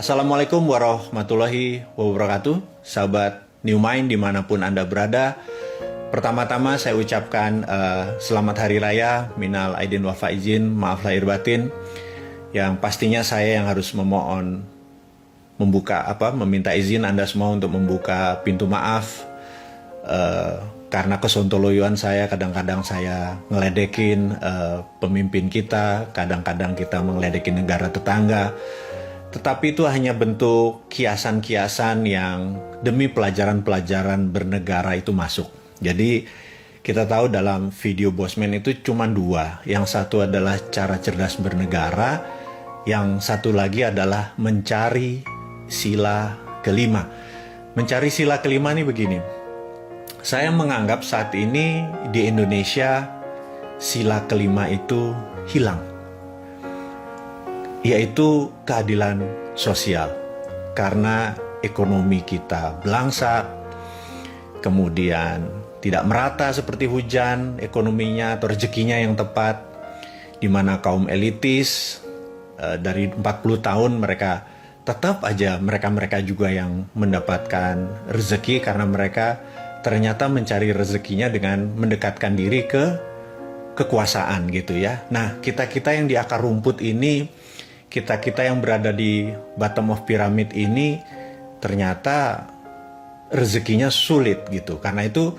Assalamualaikum warahmatullahi wabarakatuh, sahabat New Mind dimanapun Anda berada. Pertama-tama saya ucapkan selamat Hari Raya, minal aidin wal faizin, maaf lahir batin. Yang pastinya saya yang harus meminta izin Anda semua untuk membuka pintu maaf. Karena kesontoloyoan saya, kadang-kadang saya ngeledekin pemimpin kita, kadang-kadang kita mengeledekin negara tetangga. Tetapi itu hanya bentuk kiasan-kiasan yang demi pelajaran-pelajaran bernegara itu masuk. Jadi kita tahu dalam video Bosman itu cuma dua. Yang satu adalah cara cerdas bernegara, yang satu lagi adalah mencari sila kelima. Mencari sila kelima ini begini. Saya menganggap saat ini di Indonesia sila kelima itu hilang, yaitu keadilan sosial. Karena ekonomi kita belangsak, kemudian tidak merata seperti hujan ekonominya atau rezekinya yang tepat, di mana kaum elitis dari 40 tahun mereka tetap aja mereka juga yang mendapatkan rezeki karena mereka ternyata mencari rezekinya dengan mendekatkan diri ke kekuasaan gitu ya. Nah, kita-kita yang di akar rumput ini, kita-kita yang berada di bottom of pyramid ini ternyata rezekinya sulit gitu. Karena itu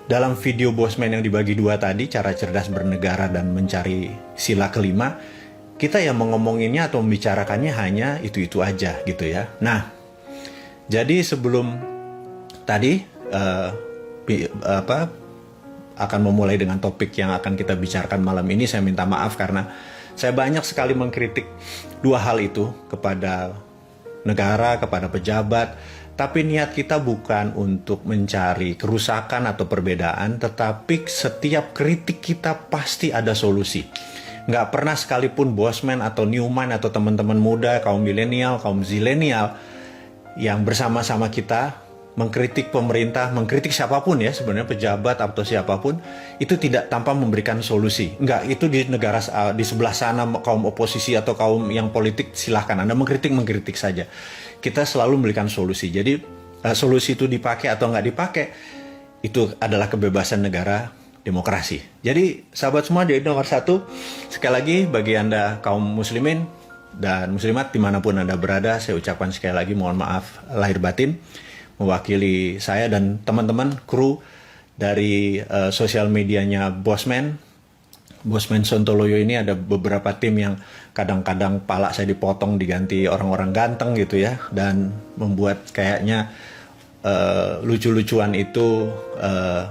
dalam video Bosman yang dibagi dua tadi, cara cerdas bernegara dan mencari sila kelima, kita yang mengomonginnya atau membicarakannya hanya itu-itu aja gitu ya. Nah, jadi sebelum tadi akan memulai dengan topik yang akan kita bicarakan malam ini, saya minta maaf karena saya banyak sekali mengkritik dua hal itu kepada negara, kepada pejabat. Tapi niat kita bukan untuk mencari kerusakan atau perbedaan, tetapi setiap kritik kita pasti ada solusi. Nggak pernah sekalipun Bosman atau Newman atau teman-teman muda, kaum milenial, kaum zilenial yang bersama-sama kita mengkritik pemerintah, mengkritik siapapun ya, sebenarnya pejabat atau siapapun, itu tidak tanpa memberikan solusi. Enggak, itu di negara di sebelah sana kaum oposisi atau kaum yang politik silahkan Anda mengkritik saja. Kita selalu memberikan solusi. Jadi solusi itu dipakai atau nggak dipakai, itu adalah kebebasan negara demokrasi. Jadi sahabat semua, jadi nomor satu, sekali lagi bagi Anda kaum muslimin dan muslimat dimanapun Anda berada, saya ucapkan sekali lagi mohon maaf lahir batin. Mewakili saya dan teman-teman kru dari sosial medianya Bosman Sontoloyo ini, ada beberapa tim yang kadang-kadang pala saya dipotong diganti orang-orang ganteng gitu ya, dan membuat kayaknya lucu-lucuan itu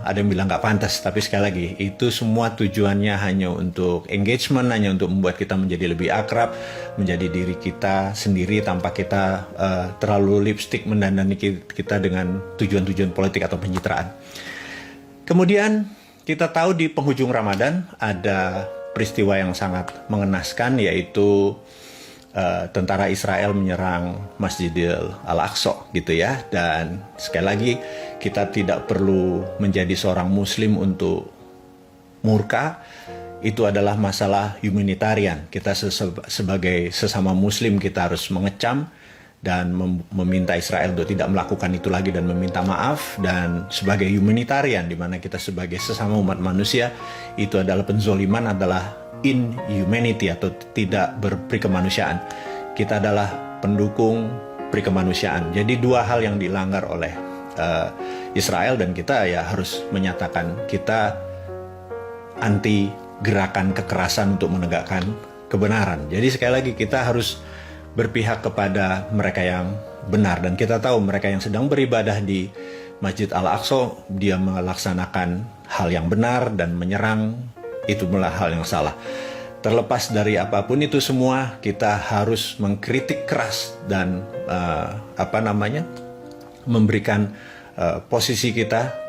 ada yang bilang nggak pantas, tapi sekali lagi itu semua tujuannya hanya untuk engagement, hanya untuk membuat kita menjadi lebih akrab, menjadi diri kita sendiri tanpa kita terlalu lipstick mendandani kita dengan tujuan-tujuan politik atau pencitraan. Kemudian kita tahu di penghujung Ramadan ada peristiwa yang sangat mengenaskan, yaitu tentara Israel menyerang Masjidil Al-Aqsa gitu ya. Dan sekali lagi kita tidak perlu menjadi seorang muslim untuk murka. Itu adalah masalah humanitarian. Kita sebagai sesama muslim kita harus mengecam dan meminta Israel untuk tidak melakukan itu lagi dan meminta maaf. Dan sebagai humanitarian, di mana kita sebagai sesama umat manusia, itu adalah penzoliman, adalah inhumanity atau tidak berperikemanusiaan. Kita adalah pendukung perikemanusiaan. Jadi dua hal yang dilanggar oleh Israel, dan kita ya harus menyatakan kita anti gerakan kekerasan untuk menegakkan kebenaran. Jadi sekali lagi kita harus berpihak kepada mereka yang benar, dan kita tahu mereka yang sedang beribadah di Masjid Al-Aqsa, dia melaksanakan hal yang benar, dan menyerang itu malah hal yang salah. Terlepas dari apapun itu semua, kita harus mengkritik keras dan memberikan posisi kita,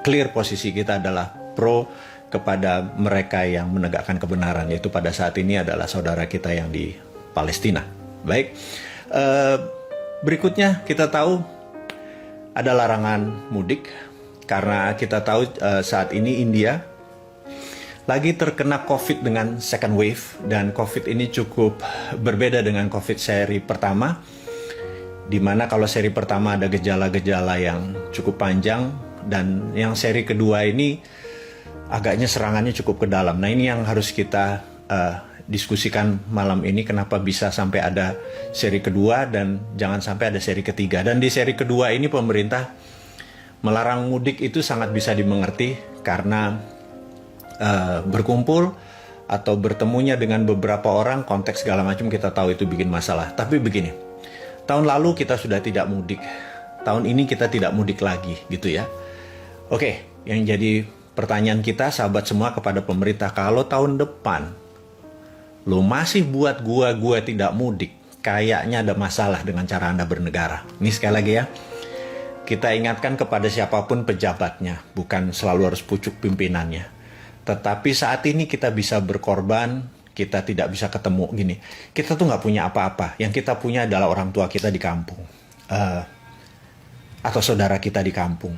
clear posisi kita adalah pro kepada mereka yang menegakkan kebenaran, yaitu pada saat ini adalah saudara kita yang di Palestina. Baik, berikutnya kita tahu ada larangan mudik karena kita tahu saat ini India lagi terkena COVID dengan second wave, dan COVID ini cukup berbeda dengan COVID seri pertama, di mana kalau seri pertama ada gejala-gejala yang cukup panjang, dan yang seri kedua ini agaknya serangannya cukup ke dalam. Nah, ini yang harus kita diskusikan malam ini, kenapa bisa sampai ada seri kedua dan jangan sampai ada seri ketiga. Dan di seri kedua ini pemerintah melarang mudik itu sangat bisa dimengerti karena berkumpul atau bertemunya dengan beberapa orang, konteks segala macam kita tahu itu bikin masalah. Tapi begini, tahun lalu kita sudah tidak mudik, tahun ini kita tidak mudik lagi gitu ya. Oke, yang jadi pertanyaan kita sahabat semua kepada pemerintah, kalau tahun depan lo masih buat gua tidak mudik, kayaknya ada masalah dengan cara Anda bernegara. Ini sekali lagi ya, kita ingatkan kepada siapapun pejabatnya, bukan selalu harus pucuk pimpinannya. Tetapi saat ini kita bisa berkorban, kita tidak bisa ketemu gini. Kita tuh nggak punya apa-apa. Yang kita punya adalah orang tua kita di kampung. Atau saudara kita di kampung.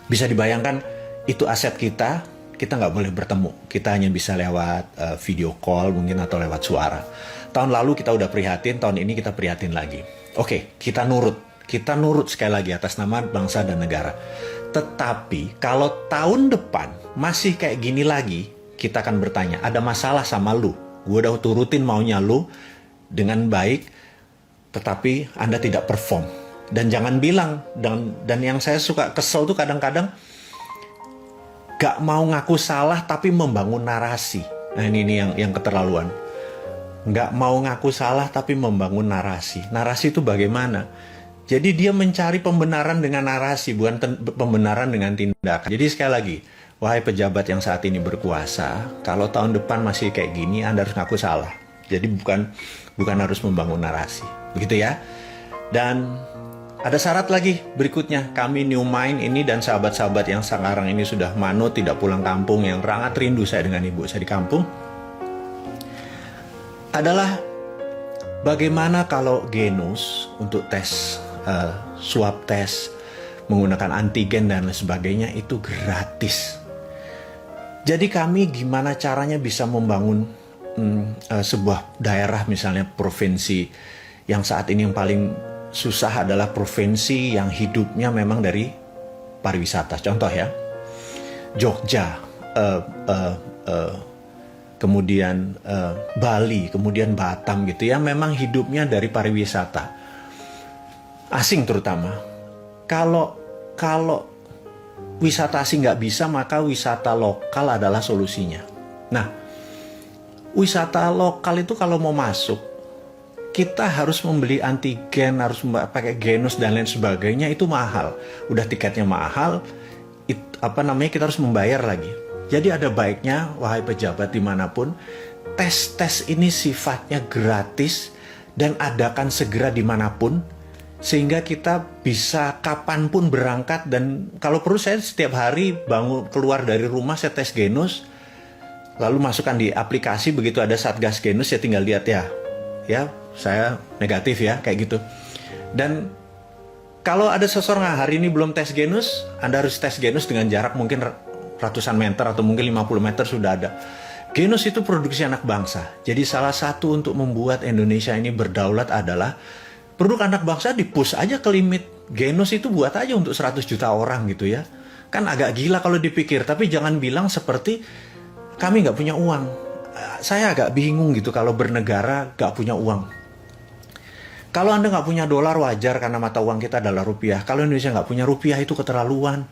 Bisa dibayangkan, itu aset kita nggak boleh bertemu. Kita hanya bisa lewat video call mungkin atau lewat suara. Tahun lalu kita udah prihatin, tahun ini kita prihatin lagi. Oke, kita nurut. Kita nurut sekali lagi atas nama bangsa dan negara. Tetapi kalau tahun depan masih kayak gini lagi, kita akan bertanya, ada masalah sama lu. Gue udah turutin maunya lu dengan baik, tetapi Anda tidak perform. Dan jangan bilang, dan yang saya suka kesel tuh kadang-kadang gak mau ngaku salah tapi membangun narasi. Nah ini yang keterlaluan. Gak mau ngaku salah tapi membangun narasi. Narasi itu bagaimana? Jadi dia mencari pembenaran dengan narasi, bukan pembenaran dengan tindakan. Jadi sekali lagi, wahai pejabat yang saat ini berkuasa, kalau tahun depan masih kayak gini, Anda harus ngaku salah. Jadi bukan harus membangun narasi. Begitu ya. Dan ada syarat lagi berikutnya. Kami New Mind ini dan sahabat-sahabat yang sekarang ini sudah manut, tidak pulang kampung, yang sangat rindu saya dengan ibu saya di kampung, adalah bagaimana kalau genus untuk tes, swab tes, menggunakan antigen dan lain sebagainya itu gratis. Jadi kami gimana caranya bisa membangun sebuah daerah, misalnya provinsi yang saat ini yang paling susah adalah provinsi yang hidupnya memang dari pariwisata. Contoh ya, Jogja, kemudian Bali, kemudian Batam gitu ya, memang hidupnya dari pariwisata. Asing terutama. Kalau wisata asing nggak bisa, maka wisata lokal adalah solusinya. Nah, wisata lokal itu kalau mau masuk, kita harus membeli antigen, harus pakai genus dan lain sebagainya, itu mahal. Udah tiketnya mahal, kita harus membayar lagi. Jadi ada baiknya, wahai pejabat dimanapun, tes ini sifatnya gratis dan adakan segera dimanapun, sehingga kita bisa kapanpun berangkat. Dan kalau perlu saya setiap hari bangun keluar dari rumah, saya tes genus, lalu masukkan di aplikasi, begitu ada Satgas Genus, saya tinggal lihat ya saya negatif ya, kayak gitu. Dan kalau ada seseorang hari ini belum tes genus, Anda harus tes genus dengan jarak mungkin ratusan meter atau mungkin 50 meter sudah ada. Genus itu produksi anak bangsa. Jadi salah satu untuk membuat Indonesia ini berdaulat adalah produk anak bangsa di-push aja ke limit. Genus itu buat aja untuk 100 juta orang gitu ya. Kan agak gila kalau dipikir, tapi jangan bilang seperti kami nggak punya uang. Saya agak bingung gitu kalau bernegara nggak punya uang. Kalau Anda nggak punya dolar wajar karena mata uang kita adalah rupiah. Kalau Indonesia nggak punya rupiah itu keterlaluan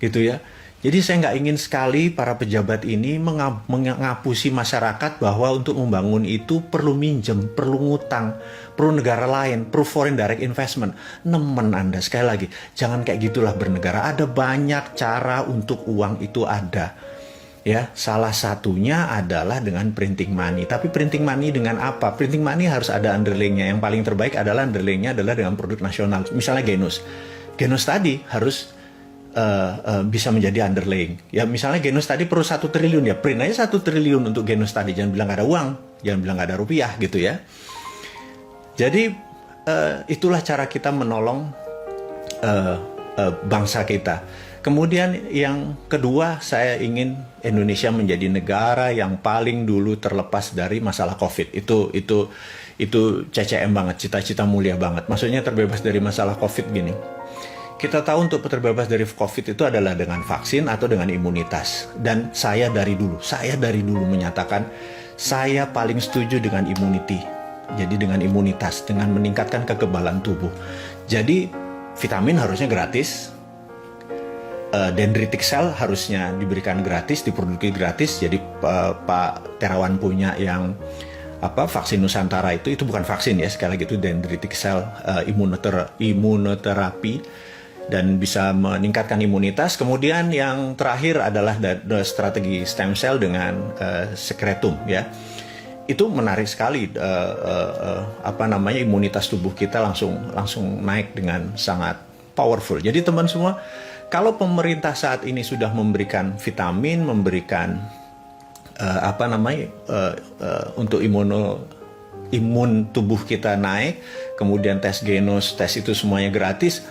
gitu ya. Jadi saya nggak ingin sekali para pejabat ini mengapusi masyarakat bahwa untuk membangun itu perlu minjem, perlu ngutang, perlu negara lain, perlu foreign direct investment. Nemen Anda, sekali lagi, jangan kayak gitulah bernegara. Ada banyak cara untuk uang itu ada. Ya, salah satunya adalah dengan printing money. Tapi printing money dengan apa? Printing money harus ada underlaying-nya. Yang paling terbaik adalah underlaying-nya adalah dengan produk nasional. Misalnya genus. Genus tadi harus bisa menjadi underlaying. Ya misalnya genus tadi perlu 1 triliun, ya print aja 1 triliun untuk genus tadi. Jangan bilang gak ada uang, jangan bilang gak ada rupiah gitu ya. Jadi itulah cara kita menolong bangsa kita. Kemudian yang kedua, saya ingin Indonesia menjadi negara yang paling dulu terlepas dari masalah COVID. Itu CCM banget, cita-cita mulia banget. Maksudnya terbebas dari masalah COVID gini. Kita tahu untuk terbebas dari COVID itu adalah dengan vaksin atau dengan imunitas. Dan saya dari dulu menyatakan saya paling setuju dengan immunity. Jadi dengan imunitas, dengan meningkatkan kekebalan tubuh. Jadi vitamin harusnya gratis, dendritic cell harusnya diberikan gratis, diproduksi gratis. Jadi Pak Terawan punya yang vaksin Nusantara itu bukan vaksin ya, sekali lagi itu dendritic cell imunoterapi dan bisa meningkatkan imunitas. Kemudian yang terakhir adalah strategi stem cell dengan sekretum ya. Itu menarik sekali, imunitas tubuh kita langsung naik dengan sangat powerful. Jadi teman semua, kalau pemerintah saat ini sudah memberikan vitamin, memberikan untuk imun tubuh kita naik, kemudian tes genos, tes itu semuanya gratis,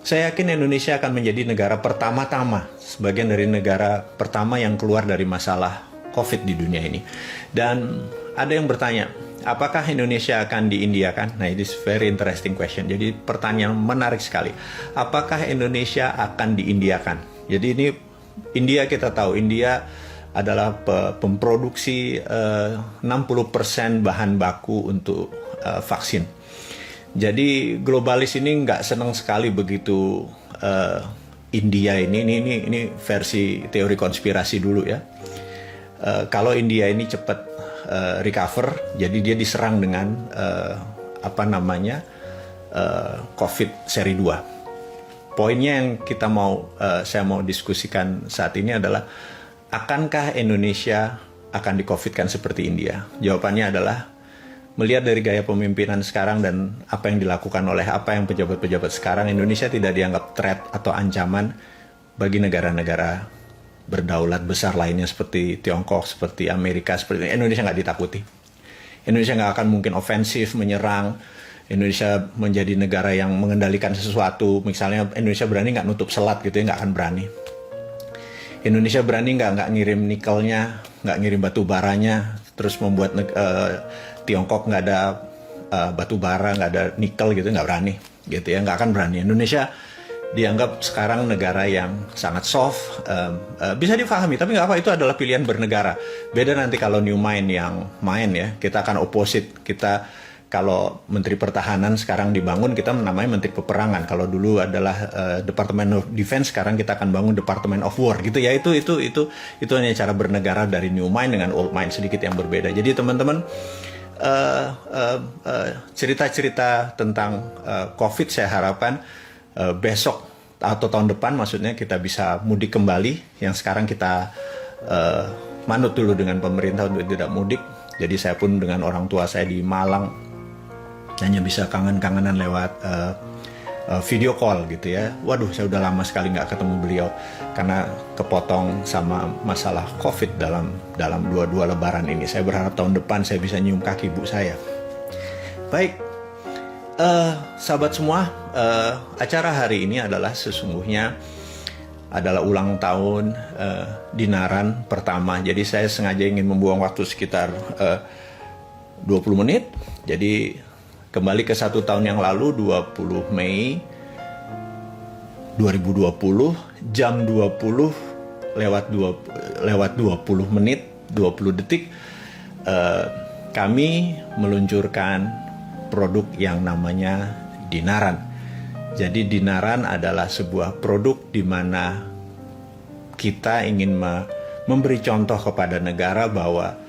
saya yakin Indonesia akan menjadi negara pertama-tama, sebagian dari negara pertama yang keluar dari masalah COVID di dunia ini. Dan ada yang bertanya, apakah Indonesia akan diindiakan? Nah, this is very interesting question. Jadi pertanyaan menarik sekali. Apakah Indonesia akan diindiakan? Jadi ini India, kita tahu India adalah pemproduksi 60% bahan baku untuk vaksin. Jadi globalis ini nggak senang sekali begitu India ini versi teori konspirasi dulu ya. Kalau India ini cepat recover, jadi dia diserang dengan COVID seri 2. Poinnya yang saya mau diskusikan saat ini adalah, akankah Indonesia akan di-COVID-kan seperti India? Jawabannya adalah, melihat dari gaya pemimpinan sekarang dan apa yang dilakukan oleh pejabat-pejabat sekarang, Indonesia tidak dianggap threat atau ancaman bagi negara-negara berdaulat besar lainnya seperti Tiongkok, seperti Amerika, seperti Indonesia nggak ditakuti. Indonesia nggak akan mungkin ofensif menyerang. Indonesia menjadi negara yang mengendalikan sesuatu. Misalnya Indonesia berani nggak nutup selat gitu ya, nggak akan berani. Indonesia berani nggak ngirim nikelnya, nggak ngirim batu baranya, terus membuat Tiongkok nggak ada batu bara, nggak ada nikel gitu, nggak berani gitu ya, nggak akan berani. Indonesia dianggap sekarang negara yang sangat soft, bisa difahami, tapi nggak apa, itu adalah pilihan bernegara. Beda nanti kalau New Mind yang main ya, kita akan opposite. Kita kalau Menteri Pertahanan sekarang dibangun, kita namanya Menteri Peperangan. Kalau dulu adalah Department of Defense, sekarang kita akan bangun Department of War gitu ya. Itu hanya cara bernegara dari New Mind dengan Old Mind, sedikit yang berbeda. Jadi teman-teman, cerita-cerita tentang COVID saya harapkan besok atau tahun depan, maksudnya kita bisa mudik kembali. Yang sekarang kita manut dulu dengan pemerintah untuk tidak mudik. Jadi saya pun dengan orang tua saya di Malang hanya bisa kangen-kangenan lewat video call gitu ya. Waduh, saya udah lama sekali nggak ketemu beliau karena kepotong sama masalah COVID dalam dua lebaran ini. Saya berharap tahun depan saya bisa nyium kaki ibu saya. Baik, sahabat semua, acara hari ini adalah sesungguhnya adalah ulang tahun Dinaran pertama. Jadi saya sengaja ingin membuang waktu sekitar 20 menit. Jadi kembali ke 1 tahun yang lalu, 20 Mei 2020, jam 20 lewat 20 menit, 20 detik, kami meluncurkan produk yang namanya Dinaran. Jadi Dinaran adalah sebuah produk di mana kita ingin memberi contoh kepada negara bahwa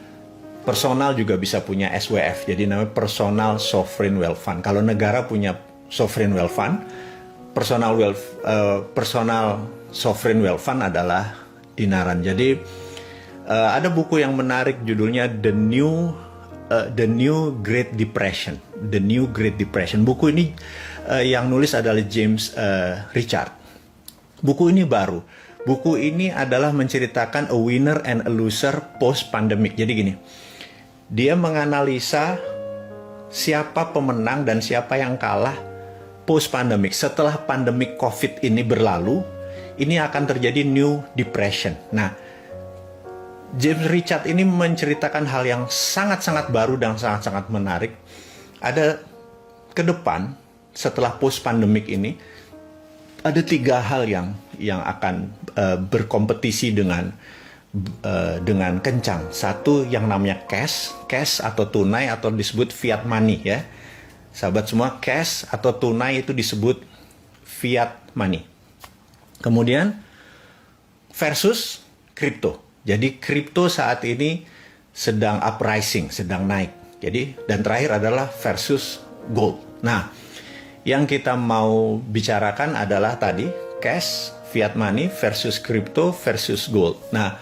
personal juga bisa punya SWF, jadi namanya Personal Sovereign Wealth Fund. Kalau negara punya Sovereign Wealth Fund, Personal Sovereign Wealth Fund adalah Dinaran. Jadi ada buku yang menarik judulnya The New Great Depression. The New Great Depression. Buku ini yang nulis adalah James Richard. Buku ini baru. Buku ini adalah menceritakan a winner and a loser post pandemic. Jadi gini, dia menganalisa siapa pemenang dan siapa yang kalah post pandemic. Setelah pandemik COVID ini berlalu, ini akan terjadi new depression. Nah, James Richard ini menceritakan hal yang sangat-sangat baru dan sangat-sangat menarik. Ada ke depan, setelah post pandemic ini, ada 3 hal yang akan berkompetisi dengan kencang. Satu yang namanya cash atau tunai atau disebut fiat money ya. Sahabat semua, cash atau tunai itu disebut fiat money. Kemudian versus crypto. Jadi kripto saat ini sedang uprising, sedang naik. Jadi dan terakhir adalah versus gold. Nah, yang kita mau bicarakan adalah tadi cash, fiat money versus crypto versus gold. Nah,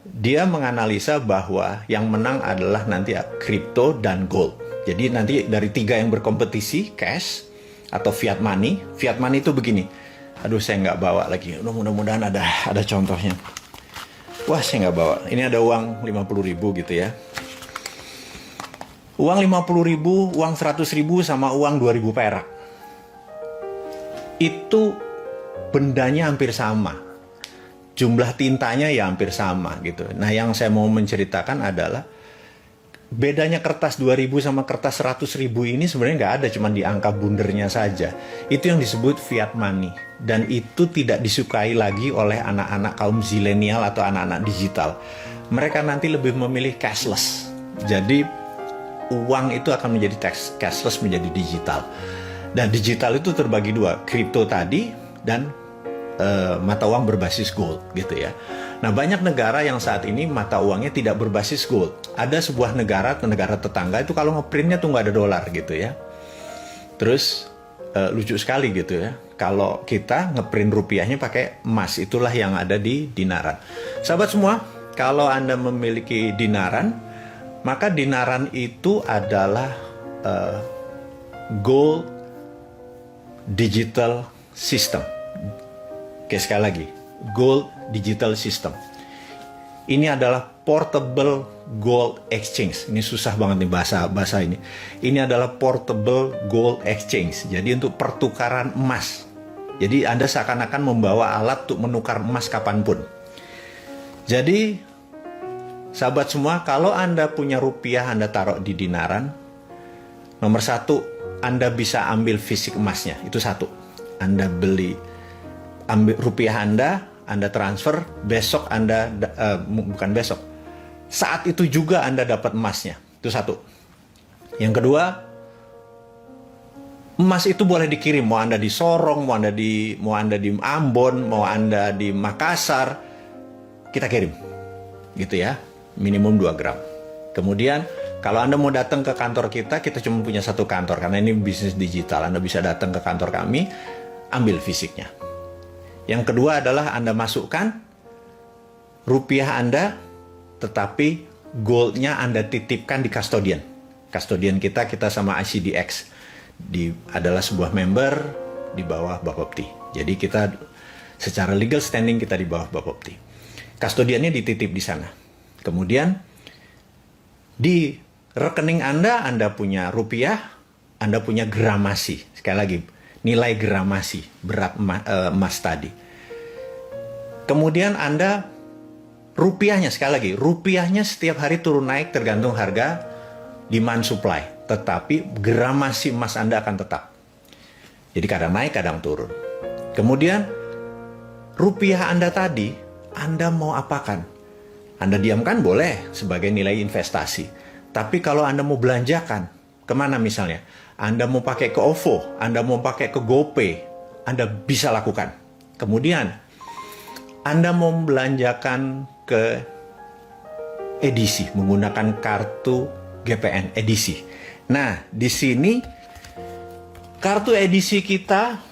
dia menganalisa bahwa yang menang adalah nanti crypto dan gold. Jadi nanti dari 3 yang berkompetisi, cash atau fiat money. Fiat money itu begini. Aduh, saya nggak bawa lagi. Mudah-mudahan ada contohnya. Wah, saya nggak bawa. Ini ada uang 50.000 gitu ya. Uang 50.000, uang 100.000 sama uang 2.000 perak. Itu bendanya hampir sama. Jumlah tintanya ya hampir sama gitu. Nah, yang saya mau menceritakan adalah bedanya kertas 2.000 sama kertas 100.000 ini sebenarnya nggak ada, cuma di angka bundernya saja. Itu yang disebut fiat money. Dan itu tidak disukai lagi oleh anak-anak kaum zilenial atau anak-anak digital. Mereka nanti lebih memilih cashless. Jadi uang itu akan menjadi cashless, menjadi digital. Dan digital itu terbagi 2, kripto tadi dan mata uang berbasis gold gitu ya. Nah, banyak negara yang saat ini mata uangnya tidak berbasis gold. Ada sebuah negara tetangga itu kalau ngeprintnya tuh nggak ada dolar gitu ya. Terus lucu sekali gitu ya. Kalau kita ngeprint rupiahnya pakai emas, itulah yang ada di dinaran. Sahabat semua, kalau Anda memiliki dinaran, maka dinaran itu adalah gold digital system. Oke, sekali lagi, gold digital system. Ini adalah portable gold exchange. Ini susah banget nih bahasa ini. Ini adalah portable gold exchange. Jadi untuk pertukaran emas. Jadi Anda seakan-akan membawa alat untuk menukar emas kapanpun. Jadi sahabat semua, kalau Anda punya rupiah, Anda taruh di dinaran. Nomor 1, Anda bisa ambil fisik emasnya. Itu 1. Anda ambil rupiah Anda transfer, besok bukan besok, saat itu juga Anda dapat emasnya. Itu 1. Yang kedua, emas itu boleh dikirim, mau Anda di Sorong, mau Anda di Ambon, mau Anda di Makassar, kita kirim, gitu ya, minimum 2 gram. Kemudian kalau Anda mau datang ke kantor kita cuma punya 1 kantor karena ini bisnis digital. Anda bisa datang ke kantor kami, ambil fisiknya. Yang kedua adalah Anda masukkan rupiah Anda, tetapi goldnya Anda titipkan di custodian. Custodian kita sama ICDX adalah sebuah member di bawah Bapepti. Jadi kita secara legal standing kita di bawah Bapepti. Custodiannya dititip di sana. Kemudian di rekening Anda punya rupiah, Anda punya gramasi. Sekali lagi, nilai gramasi berat emas tadi. Kemudian Anda rupiahnya, sekali lagi, rupiahnya setiap hari turun naik tergantung harga demand supply, tetapi gramasi emas Anda akan tetap. Jadi kadang naik, kadang turun. Kemudian rupiah Anda tadi, Anda mau apakan? Anda diamkan boleh sebagai nilai investasi. Tapi kalau Anda mau belanjakan, kemana misalnya? Anda mau pakai ke OVO, Anda mau pakai ke GoPay, Anda bisa lakukan. Kemudian, Anda mau belanjakan ke edisi, menggunakan kartu GPN edisi. Nah, di sini kartu edisi kita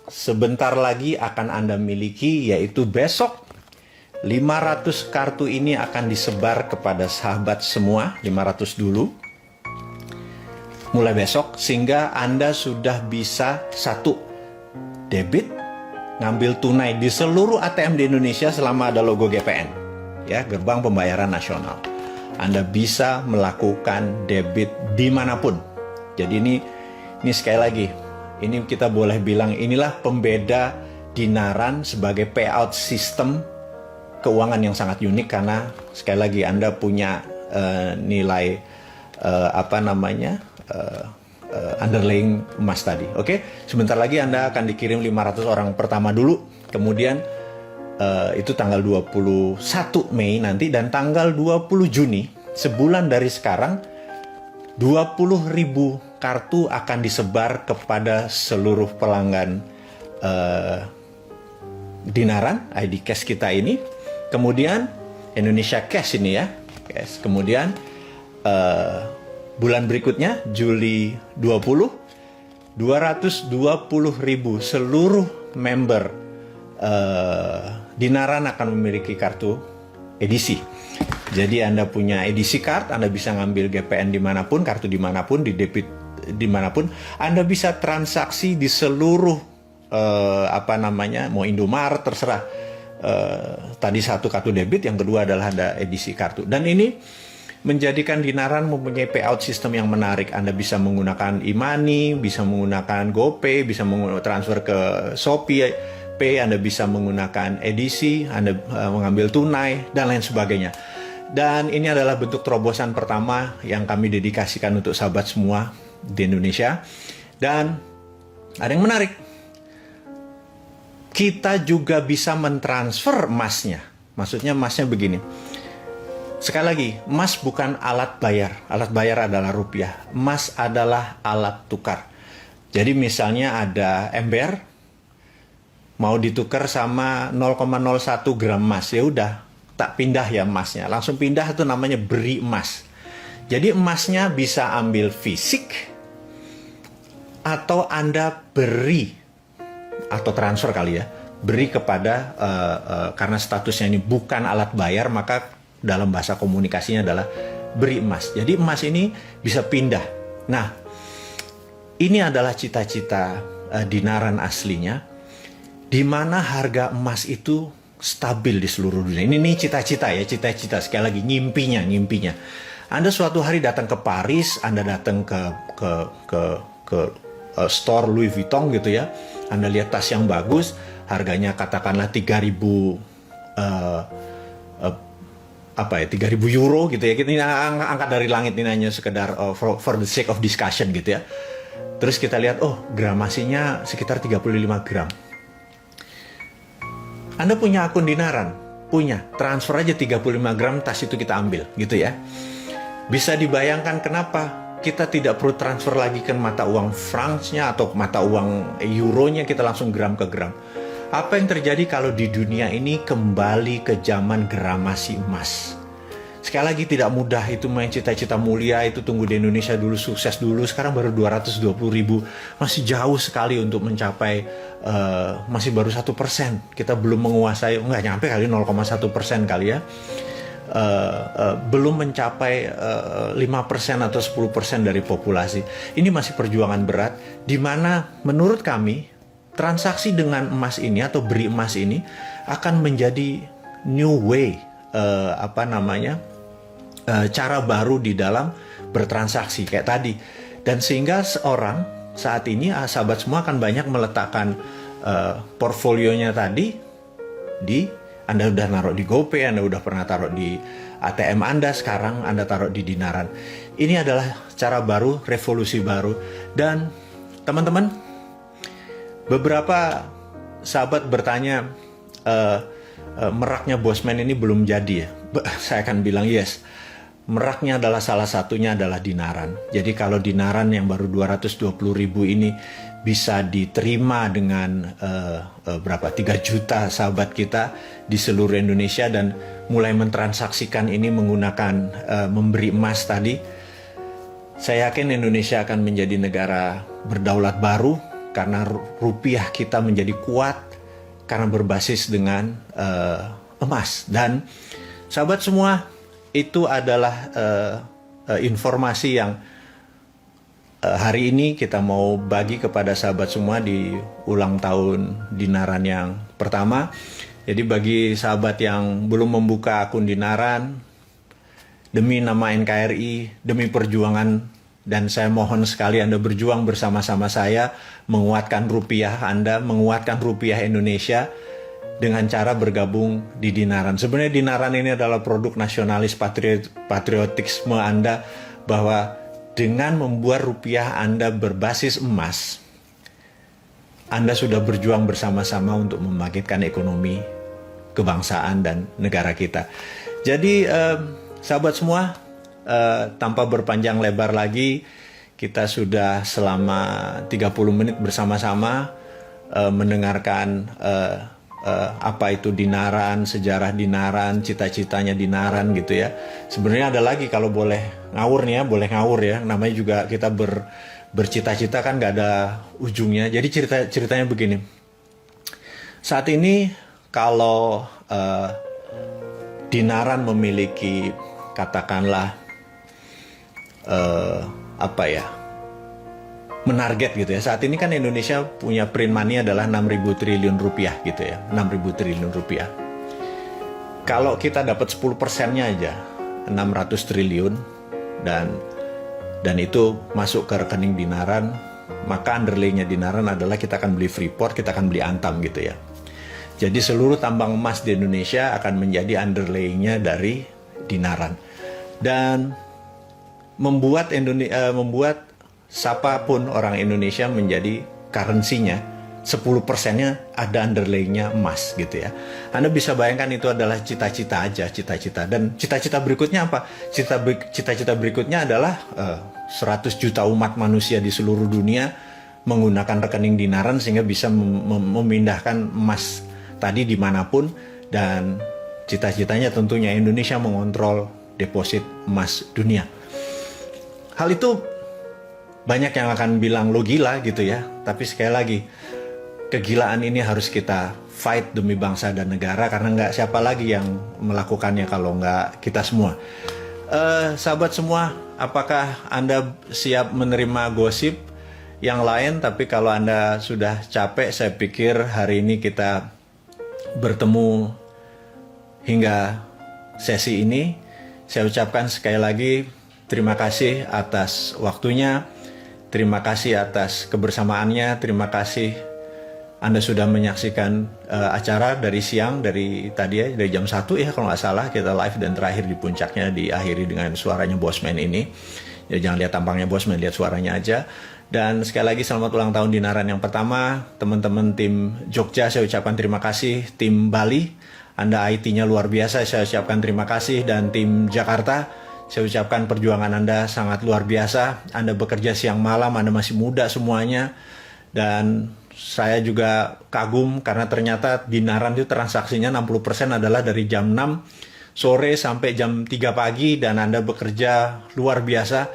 sebentar lagi akan Anda miliki, yaitu besok 500 kartu ini akan disebar kepada sahabat semua, 500 dulu. Mulai besok, sehingga Anda sudah bisa 1 debit, ngambil tunai di seluruh ATM di Indonesia selama ada logo GPN, ya, Gerbang Pembayaran Nasional. Anda bisa melakukan debit dimanapun. Jadi ini sekali lagi, ini kita boleh bilang inilah pembeda Dinaran sebagai payout system keuangan yang sangat unik, karena sekali lagi Anda punya nilai underlying emas tadi. Oke, sebentar lagi Anda akan dikirim 500 orang pertama dulu, kemudian itu tanggal 21 Mei nanti, dan tanggal 20 Juni, sebulan dari sekarang, 20.000 kartu akan disebar kepada seluruh pelanggan Dinaran ID Cash kita ini. Kemudian Indonesia Cash ini ya, cash. Kemudian bulan berikutnya Juli 20, 220.000 seluruh member Dinaran akan memiliki kartu edisi. Jadi Anda punya edisi card, Anda bisa ngambil GPN dimanapun, kartu dimanapun, di debit dimanapun. Anda bisa transaksi di seluruh mau Indomaret, terserah. Tadi satu kartu debit, yang kedua adalah ada edisi kartu. Dan ini menjadikan Dinaran mempunyai payout system yang menarik. Anda bisa menggunakan e-money, bisa menggunakan GoPay, bisa transfer ke Shopee Pay, Anda bisa menggunakan edisi, Anda mengambil tunai, dan lain sebagainya. Dan ini adalah bentuk terobosan pertama yang kami dedikasikan untuk sahabat semua di Indonesia. Dan ada yang menarik, kita juga bisa mentransfer emasnya. Maksudnya emasnya begini. Sekali lagi, emas bukan alat bayar. Alat bayar adalah rupiah. Emas adalah alat tukar. Jadi misalnya ada ember, mau ditukar sama 0,01 gram emas, ya udah, tak pindah ya emasnya. Langsung pindah, itu namanya beri emas. Jadi emasnya bisa ambil fisik, atau Anda beri, atau transfer kali ya, beri kepada, karena statusnya ini bukan alat bayar, maka dalam bahasa komunikasinya adalah beri emas. Jadi emas ini bisa pindah. Nah, ini adalah cita-cita Dinaran aslinya, di mana harga emas itu stabil di seluruh dunia. Ini cita-cita ya, cita-cita, sekali lagi nyimpinya. Anda suatu hari datang ke Paris, Anda datang ke store Louis Vuitton gitu ya. Anda lihat tas yang bagus, harganya katakanlah 3.000 euro gitu ya. Ini angkat dari langit, ini hanya sekedar for the sake of discussion gitu ya. Terus kita lihat, oh, gramasinya sekitar 35 gram. Anda punya akun Dinaran, punya, transfer aja 35 gram, tas itu kita ambil, gitu ya. Bisa dibayangkan kenapa kita tidak perlu transfer lagi ke mata uang francs-nya atau mata uang euronya, kita langsung gram ke gram. Apa yang terjadi kalau di dunia ini kembali ke zaman gramasi emas? Sekali lagi, tidak mudah itu main cita-cita mulia, itu tunggu di Indonesia dulu, sukses dulu, sekarang baru 220.000, masih jauh sekali untuk mencapai, masih baru 1%, kita belum menguasai, nggak nyampe kali 0,1% kali ya, belum mencapai 5% atau 10% dari populasi. Ini masih perjuangan berat, di mana menurut kami, transaksi dengan emas ini atau beri emas ini akan menjadi new way, cara baru di dalam bertransaksi kayak tadi. Dan sehingga seorang saat ini, sahabat semua akan banyak meletakkan portfolionya tadi di, Anda udah naruh di GoPay, Anda udah pernah taruh di ATM Anda, sekarang Anda taruh di Dinaran. Ini adalah cara baru, revolusi baru. Dan teman-teman, beberapa sahabat bertanya, meraknya Bosman ini belum jadi ya? Saya akan bilang yes. Meraknya adalah salah satunya adalah Dinaran. Jadi kalau Dinaran yang baru 220.000 ini bisa diterima dengan 3 juta sahabat kita di seluruh Indonesia, dan mulai mentransaksikan ini menggunakan memberi emas tadi, saya yakin Indonesia akan menjadi negara berdaulat baru, karena rupiah kita menjadi kuat karena berbasis dengan emas. Dan sahabat semua, itu adalah informasi yang hari ini kita mau bagi kepada sahabat semua di ulang tahun Dinaran yang pertama. Jadi bagi sahabat yang belum membuka akun Dinaran, demi nama NKRI, demi perjuangan dan saya mohon sekali Anda berjuang bersama-sama saya, menguatkan rupiah Anda, menguatkan rupiah Indonesia, dengan cara bergabung di Dinaran. Sebenarnya Dinaran ini adalah produk nasionalis patriotisme Anda, bahwa dengan membuat rupiah Anda berbasis emas, Anda sudah berjuang bersama-sama untuk membangkitkan ekonomi, kebangsaan, dan negara kita. Jadi sahabat semua, tanpa berpanjang lebar lagi, kita sudah selama 30 menit bersama-sama mendengarkan apa itu Dinaran, sejarah Dinaran, cita-citanya Dinaran gitu ya. Sebenarnya ada lagi, kalau boleh ngawur nih ya, boleh ngawur ya. Namanya juga kita bercita-cita kan nggak ada ujungnya. Jadi ceritanya begini. Saat ini kalau Dinaran memiliki katakanlah menarget gitu ya. Saat ini kan Indonesia punya print money adalah 6.000 triliun rupiah gitu ya. 6.000 triliun rupiah. Kalau kita dapat 10%-nya aja, 600 triliun, dan itu masuk ke rekening Dinaran, maka underlay-nya Dinaran adalah kita akan beli Freeport, kita akan beli Antam gitu ya. Jadi seluruh tambang emas di Indonesia akan menjadi underlay-nya dari Dinaran. Dan membuat siapapun orang Indonesia menjadi currency-nya 10%-nya ada underlay-nya emas gitu ya. Anda bisa bayangkan itu adalah cita-cita aja, cita-cita. Dan cita-cita berikutnya apa? Cita-cita berikutnya adalah 100 juta umat manusia di seluruh dunia menggunakan rekening Dinaran sehingga bisa memindahkan emas tadi dimanapun. Dan cita-citanya tentunya Indonesia mengontrol deposit emas dunia. Hal itu banyak yang akan bilang lo gila gitu ya. Tapi sekali lagi, kegilaan ini harus kita fight demi bangsa dan negara, karena nggak siapa lagi yang melakukannya kalau nggak kita semua. Sahabat semua, apakah Anda siap menerima gosip yang lain? Tapi kalau Anda sudah capek, saya pikir hari ini kita bertemu hingga sesi ini. Saya ucapkan sekali lagi terima kasih atas waktunya, terima kasih atas kebersamaannya, terima kasih Anda sudah menyaksikan acara dari siang, dari tadi ya, dari jam 1 ya kalau nggak salah kita live, dan terakhir di puncaknya diakhiri dengan suaranya Bosman ini. Ya, jangan lihat tampangnya Bosman, lihat suaranya aja. Dan sekali lagi selamat ulang tahun Dinaran yang pertama. Teman-teman tim Jogja saya ucapkan terima kasih, tim Bali, Anda IT-nya luar biasa, saya ucapkan terima kasih, dan tim Jakarta, saya ucapkan perjuangan Anda sangat luar biasa. Anda bekerja siang malam, Anda masih muda semuanya. Dan saya juga kagum karena ternyata Dinaran itu transaksinya 60% adalah dari jam 6 sore sampai jam 3 pagi. Dan Anda bekerja luar biasa.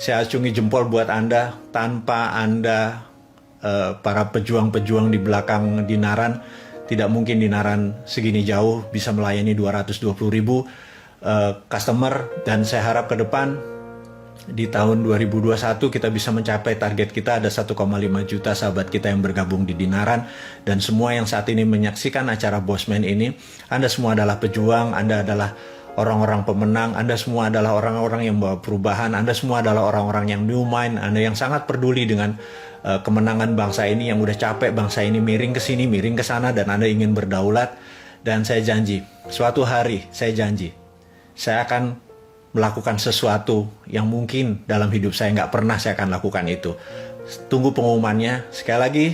Saya acungi jempol buat Anda. Tanpa Anda, para pejuang-pejuang di belakang Dinaran, tidak mungkin Dinaran segini jauh bisa melayani 220.000 customer. Dan saya harap ke depan di tahun 2021 kita bisa mencapai target kita, ada 1,5 juta sahabat kita yang bergabung di Dinaran. Dan semua yang saat ini menyaksikan acara Bosman ini, Anda semua adalah pejuang, Anda adalah orang-orang pemenang, Anda semua adalah orang-orang yang membawa perubahan, Anda semua adalah orang-orang yang new mind, Anda yang sangat peduli dengan kemenangan bangsa ini, yang udah capek bangsa ini miring ke sini, miring ke sana, dan Anda ingin berdaulat. Dan saya janji, suatu hari saya janji, saya akan melakukan sesuatu yang mungkin dalam hidup saya nggak pernah saya akan lakukan itu. Tunggu pengumumannya. Sekali lagi,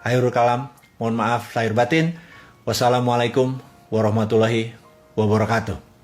akhirul kalam, mohon maaf lahir batin. Wassalamualaikum warahmatullahi wabarakatuh.